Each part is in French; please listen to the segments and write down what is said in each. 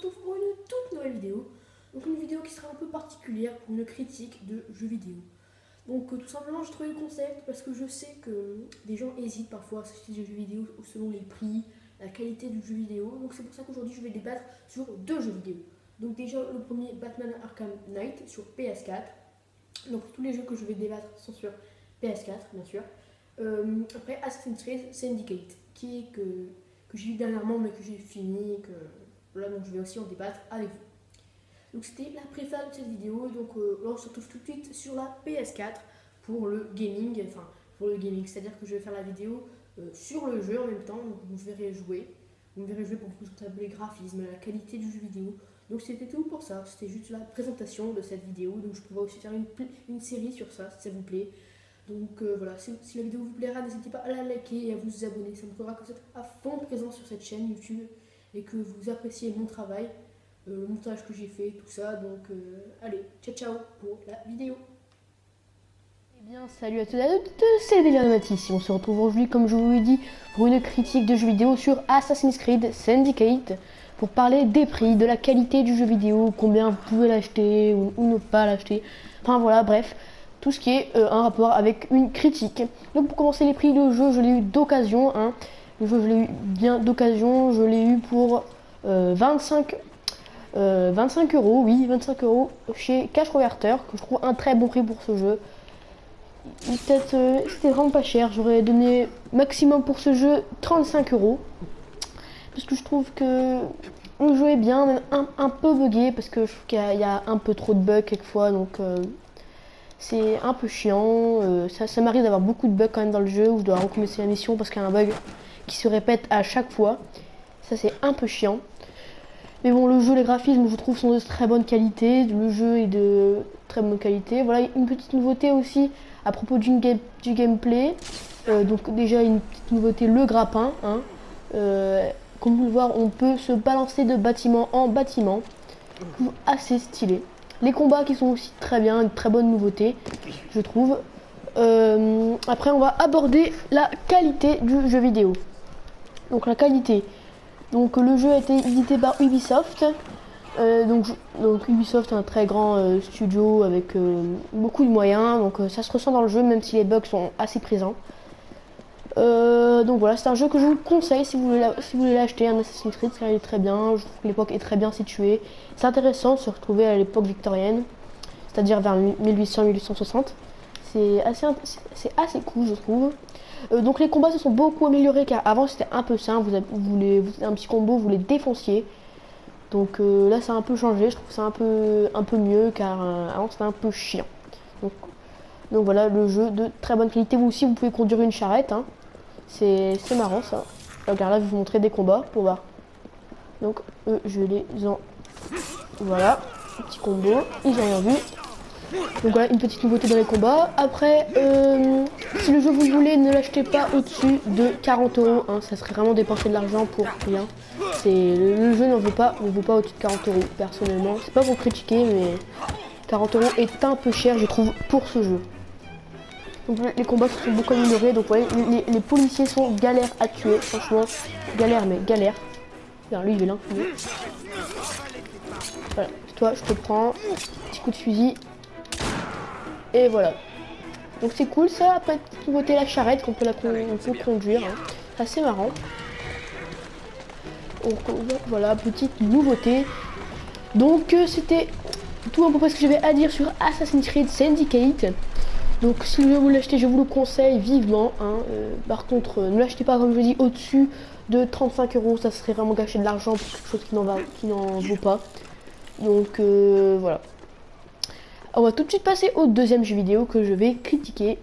retrouve pour une toute nouvelle vidéo. Donc une vidéo qui sera un peu particulière pour une critique de jeux vidéo. Donc tout simplement j'ai trouvé le concept parce que je sais que des gens hésitent parfois à s'acheter des jeux vidéo selon les prix, la qualité du jeu vidéo. Donc c'est pour ça qu'aujourd'hui je vais débattre sur deux jeux vidéo. Donc déjà le premier Batman Arkham Knight sur PS4. Donc tous les jeux que je vais débattre sont sur PS4 bien sûr. Après Assassin's Creed Syndicate que j'ai eu dernièrement mais que j'ai fini et que voilà, donc je vais aussi en débattre avec vous. Donc c'était la préface de cette vidéo, donc là on se retrouve tout de suite sur la PS4 pour le gaming, c'est-à-dire que je vais faire la vidéo sur le jeu en même temps, donc vous verrez jouer pour vous présenter les graphismes, la qualité du jeu vidéo. Donc c'était tout pour ça, c'était juste la présentation de cette vidéo, donc je pourrais aussi faire une série sur ça si ça vous plaît. Donc voilà, si la vidéo vous plaira, n'hésitez pas à la liker et à vous abonner, ça me fera que vous êtes à fond présent sur cette chaîne YouTube et que vous appréciez mon travail, le montage que j'ai fait, tout ça. Donc allez, ciao ciao pour la vidéo. Eh bien, salut à tous et à toutes, c'est Déliramatis ici. On se retrouve aujourd'hui, comme je vous l'ai dit, pour une critique de jeux vidéo sur Assassin's Creed Syndicate, pour parler des prix, de la qualité du jeu vidéo, combien vous pouvez l'acheter ou ne pas l'acheter. Enfin voilà, bref, tout ce qui est un rapport avec une critique. Donc pour commencer les prix, le jeu je l'ai eu d'occasion, hein. Le jeu je l'ai eu bien d'occasion, je l'ai eu pour 25 euros, oui 25 euros chez Cash Converter, que je trouve un très bon prix pour ce jeu. Peut-être c'était vraiment pas cher, j'aurais donné maximum pour ce jeu 35 euros. Parce que je trouve que le jeu est bien, même un peu buggé, parce que je trouve qu'il y a un peu trop de bugs quelquefois, donc c'est un peu chiant. Ça m'arrive d'avoir beaucoup de bugs quand même dans le jeu, où je dois recommencer la mission parce qu'il y a un bug qui se répète à chaque fois. Ça c'est un peu chiant. Mais bon, le jeu, les graphismes, je trouve, sont de très bonne qualité. Le jeu est de très bonne qualité. Voilà, une petite nouveauté aussi à propos du gameplay. Donc déjà, une petite nouveauté, le grappin, hein. Comme vous le voyez, on peut se balancer de bâtiment en bâtiment. Assez stylé. Les combats qui sont aussi très bien, une très bonne nouveauté, je trouve. Après, on va aborder la qualité du jeu vidéo. Donc la qualité. Donc le jeu a été édité par Ubisoft. Donc Ubisoft est un très grand studio avec beaucoup de moyens. Donc ça se ressent dans le jeu, même si les bugs sont assez présents. Donc voilà, c'est un jeu que je vous conseille si vous voulez l'acheter, un Assassin's Creed, ça est très bien. Je trouve que l'époque est très bien située. C'est intéressant de se retrouver à l'époque victorienne, c'est-à-dire vers 1800-1860. C'est assez cool, je trouve. Donc les combats se sont beaucoup améliorés, car avant c'était un peu simple, vous un petit combo, vous les défonciez. Donc là ça a un peu changé, je trouve ça un peu mieux, car avant c'était un peu chiant. Donc voilà, le jeu de très bonne qualité. Vous aussi vous pouvez conduire une charrette, hein. C'est marrant ça. Regarde, là je vais vous montrer des combats pour voir. Donc je les en... Voilà, petit combo, ils ont rien vu. Donc voilà, une petite nouveauté dans les combats. Après, si le jeu vous voulez, ne l'achetez pas au-dessus de 40 euros, hein. Ça serait vraiment dépenser de l'argent pour rien. Le jeu n'en vaut pas au-dessus de 40 euros, personnellement. C'est pas pour critiquer, mais 40 euros est un peu cher, je trouve, pour ce jeu. Donc les combats se sont beaucoup améliorés. Donc ouais, les policiers sont galères à tuer, franchement. Galère, mais galère. Regarde, lui il est là. Voilà, toi je te prends. Petit coup de fusil. Et voilà. Donc c'est cool ça. Après, petite nouveauté, la charrette qu'on peut conduire, hein. C'est assez marrant. Donc voilà, petite nouveauté. Donc c'était tout à peu près ce que j'avais à dire sur Assassin's Creed Syndicate. Donc si vous voulez l'acheter, je vous le conseille vivement, hein. Par contre, ne l'achetez pas, comme je dis, au-dessus de 35 euros. Ça serait vraiment gâcher de l'argent pour quelque chose qui n'en vaut pas. Donc voilà. On va tout de suite passer au deuxième jeu vidéo que je vais critiquer.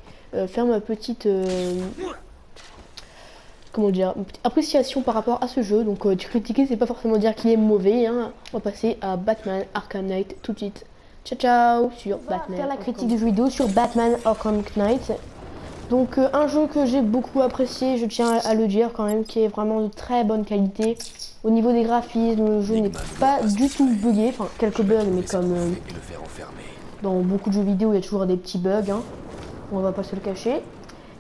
Faire ma petite... comment dire, une petite appréciation par rapport à ce jeu. Donc critiquer, c'est pas forcément dire qu'il est mauvais, hein. On va passer à Batman Arkham Knight tout de suite. Ciao ciao sur Batman. Faire la critique du jeu vidéo sur Batman Arkham Knight. Donc un jeu que j'ai beaucoup apprécié, je tiens à le dire quand même, qui est vraiment de très bonne qualité. Au niveau des graphismes, le jeu n'est pas du tout buggé, enfin quelques bugs, mais comme dans beaucoup de jeux vidéo, il y a toujours des petits bugs, hein. On va pas se le cacher.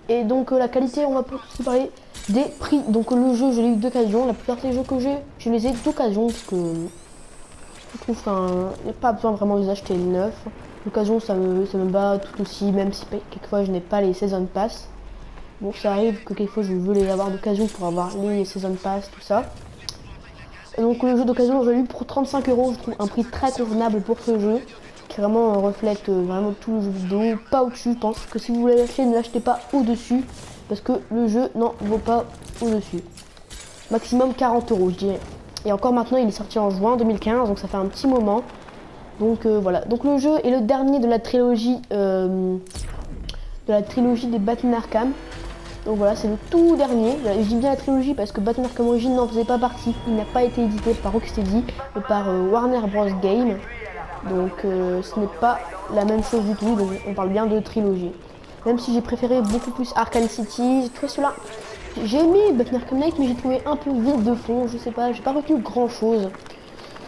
Et donc la qualité, on va aussi parler des prix. Donc le jeu, je l'ai eu d'occasion. La plupart des jeux que j'ai, je les ai d'occasion parce que Je trouve qu'il n'y a pas besoin vraiment de les acheter neufs. L'occasion, ça me bat tout aussi, même si quelquefois je n'ai pas les Season Pass. Bon, ça arrive que quelquefois je veux les avoir d'occasion pour avoir les Season Pass, tout ça. Et donc le jeu d'occasion, je l'ai eu pour 35 €. Je trouve un prix très convenable pour ce jeu, qui vraiment reflète vraiment tout le jeu vidéo. Pas au-dessus, je pense que si vous voulez l'acheter, ne l'achetez pas au-dessus, parce que le jeu n'en vaut pas au-dessus. Maximum 40 €, je dirais. Et encore maintenant, il est sorti en juin 2015, donc ça fait un petit moment. Donc voilà. Donc le jeu est le dernier de la trilogie des Batman Arkham. Donc voilà, c'est le tout dernier. Je dis bien la trilogie parce que Batman Arkham Origins n'en faisait pas partie. Il n'a pas été édité par Rocksteady, mais par Warner Bros. Game. Donc ce n'est pas la même chose du tout. Donc on parle bien de trilogie. Même si j'ai préféré beaucoup plus Arkham City. J'ai trouvé cela. J'ai aimé Batman Arkham Knight, mais j'ai trouvé un peu vide de fond. Je sais pas, j'ai pas retenu grand chose.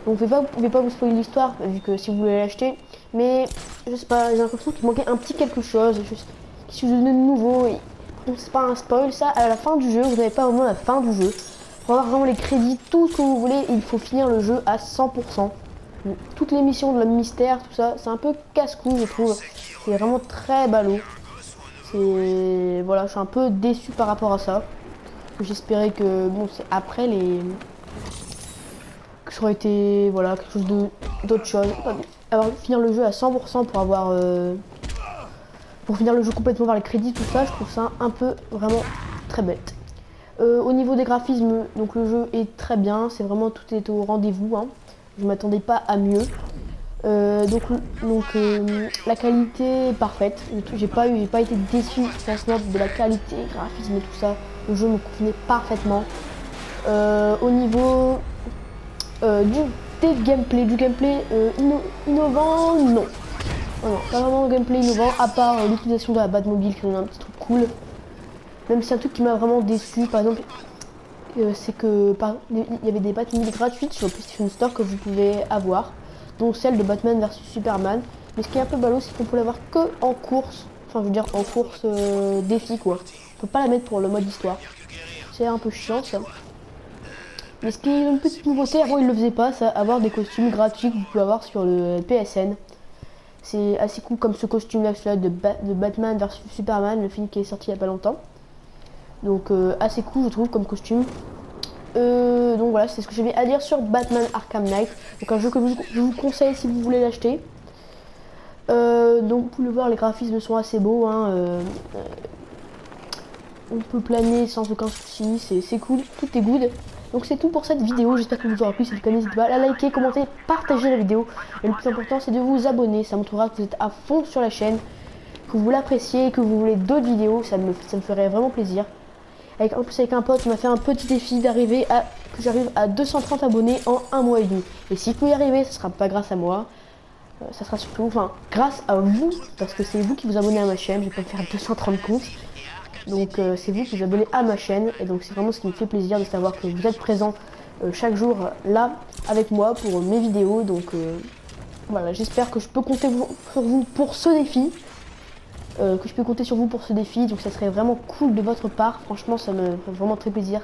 Donc je vais pas vous spoiler l'histoire, vu que si vous voulez l'acheter. Mais je sais pas, j'ai l'impression qu'il manquait un petit quelque chose. Qui se donnait de nouveau. Donc c'est pas un spoil, ça. À la fin du jeu, vous n'avez pas vraiment la fin du jeu. Pour avoir vraiment les crédits, tout ce que vous voulez, il faut finir le jeu à 100%. Donc, toutes les missions de la mystère, tout ça, c'est un peu casse-cou, je trouve. C'est vraiment très ballot. Voilà, je suis un peu déçu par rapport à ça. J'espérais que, bon, c'est après les... que ça aurait été, voilà, quelque chose d'autre chose. Finir le jeu à 100% pour avoir... pour finir le jeu complètement vers les crédits, tout ça, je trouve ça un peu vraiment très bête. Au niveau des graphismes, donc le jeu est très bien, c'est vraiment tout est au rendez-vous. Hein. Je m'attendais pas à mieux. La qualité est parfaite. J'ai pas été déçu franchement de la qualité, graphisme et tout ça. Le jeu me convenait parfaitement. Au niveau du gameplay innovant, non. Oh non, pas vraiment de gameplay innovant, à part l'utilisation de la Batmobile qui donne un petit truc cool. Même si un truc qui m'a vraiment déçu, par exemple, c'est que il y avait des Batmobiles gratuites sur le PlayStation Store que vous pouvez avoir, dont celle de Batman versus Superman. Mais ce qui est un peu ballot, c'est qu'on peut l'avoir que en course, enfin je veux dire en course défi quoi. On peut pas la mettre pour le mode histoire. C'est un peu chiant ça. Mais ce qui est une petite nouveauté, avant il le faisait pas, ça, avoir des costumes gratuits que vous pouvez avoir sur le PSN. C'est assez cool comme ce costume là de Batman vs Superman, le film qui est sorti il y a pas longtemps. Donc assez cool je trouve comme costume. Donc voilà, c'est ce que j'avais à dire sur Batman Arkham Knight. Donc un jeu que je vous conseille si vous voulez l'acheter. Donc vous pouvez le voir, les graphismes sont assez beaux. Hein, on peut planer sans aucun souci, c'est cool, tout est good. Donc c'est tout pour cette vidéo, j'espère que vous aura plu. Si le n'hésitez pas à la liker, commenter, partager la vidéo. Et le plus important c'est de vous abonner, ça montrera que vous êtes à fond sur la chaîne, que vous l'appréciez, que vous voulez d'autres vidéos, ça me ferait vraiment plaisir. En plus avec un pote, on m'a fait un petit défi que j'arrive à 230 abonnés en un mois et demi. Et si je peux y arriver, ce sera pas grâce à moi, ça sera surtout, grâce à vous, parce que c'est vous qui vous abonnez à ma chaîne. Je vais pas me faire 230 comptes. Donc c'est vous qui vous abonnez à ma chaîne, et donc c'est vraiment ce qui me fait plaisir de savoir que vous êtes présents chaque jour là avec moi pour mes vidéos. Donc voilà, j'espère que je peux compter sur vous pour ce défi. Donc ça serait vraiment cool de votre part. Franchement, ça me fait vraiment très plaisir.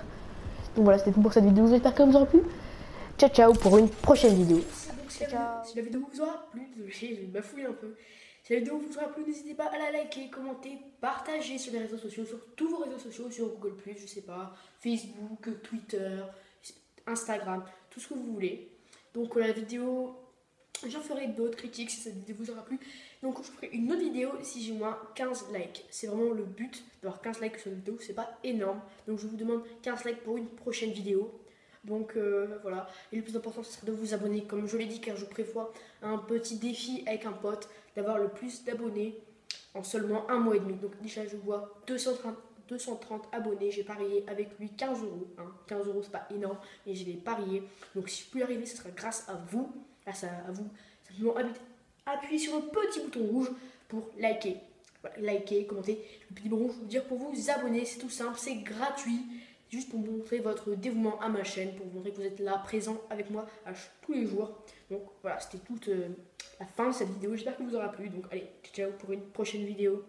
Donc voilà, c'était tout pour cette vidéo. J'espère qu'elle vous aura plu. Ciao ciao pour une prochaine vidéo. Donc, si la vidéo vous aura plu, je bafouille un peu. Si la vidéo vous aura plu, n'hésitez pas à la liker, commenter, partager sur les réseaux sociaux, sur tous vos réseaux sociaux, sur Google+, je sais pas, Facebook, Twitter, Instagram, tout ce que vous voulez. Donc la vidéo, j'en ferai d'autres critiques si cette vidéo vous aura plu. Donc je ferai une autre vidéo si j'ai au moins 15 likes. C'est vraiment le but d'avoir 15 likes sur une vidéo, c'est pas énorme. Donc je vous demande 15 likes pour une prochaine vidéo. Donc voilà, et le plus important ce serait de vous abonner comme je l'ai dit, car je prévois un petit défi avec un pote d'avoir le plus d'abonnés en seulement un mois et demi. Donc déjà je vois 230 abonnés, j'ai parié avec lui 15 €. Hein. 15 € c'est pas énorme, mais je vais parier. Donc si je peux y arriver, ce sera grâce à vous, simplement appuyez sur le petit bouton rouge pour liker. Voilà, liker, commenter, le petit bouton rouge pour dire pour vous abonner, c'est tout simple, c'est gratuit. Juste pour montrer votre dévouement à ma chaîne, pour vous montrer que vous êtes là, présent avec moi tous les jours. Donc voilà, c'était toute la fin de cette vidéo. J'espère que vous aura plu. Donc allez, ciao pour une prochaine vidéo.